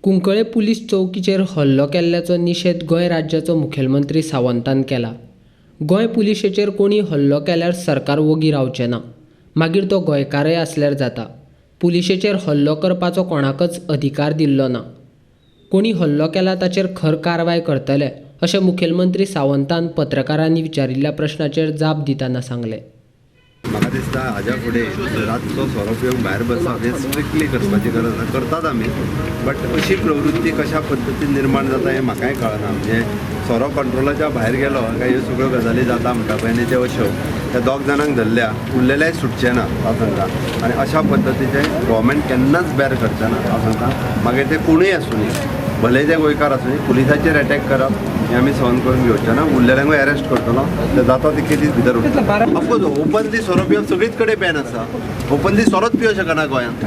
Cuncolim police चौकीचेर हल्लो केल्ल्याचो निशेध गोंय राज्याचो मुखेलमंत्री सावंतान केला। गोंय पुलिशेचेर कोणी हल्लो केल्यार सरकार वोगी रावचें ना, मागीर तो गोंयकारय आसल्यार जाता। पुलिशेचेर हल्लो करपाचो कोणाकच अधिकार दिल्लो ना। कोणी हल्लो केला ताचेर खर कारवाय करतले, अशें मुखेलमंत्री सावंतान पत्रकारांनी विचारिल्ल्या प्रश्नाचेर जाप दितना सांगलें। म्हाका दिसता हाज्या फुडें रातचो सोरो पिवंक भायर बसप हें स्ट्रिक्टली करपाची गरज ना। करतात आमी, बट अशी प्रवृत्ती कशा पद्दतीन निर्माण जाता हें म्हाकाय कळना। म्हणजे सोरो कंट्रोलाच्या भायर गेलो काय ह्यो सगळ्यो गजाली जाता म्हणटा पळय न्ही, त्यो अश्यो त्या दोग जाणांक धरल्या उरलेलेय सुटचे ना हांव सांगता। आनी अशा पद्दतीचें गोवोरमेंट केन्नाच बेर करचें ना हांव सांगता। मागीर ते कोणूय आसूं न्ही, भले ते गोंयकार आसूं न्ही, पुलिसाचेर अटॅक करप हें आमी सहन करून घेवचें ना। उरलेल्यांकूय अरेस्ट करतलो, ते जाता तितके दीस भितर उरतलो। ऑफकोर्स ओपनली सोरो पिवप सगळीच कडेन बॅन आसा, ओपनली सोरोच पिवं शकना गोंयांत।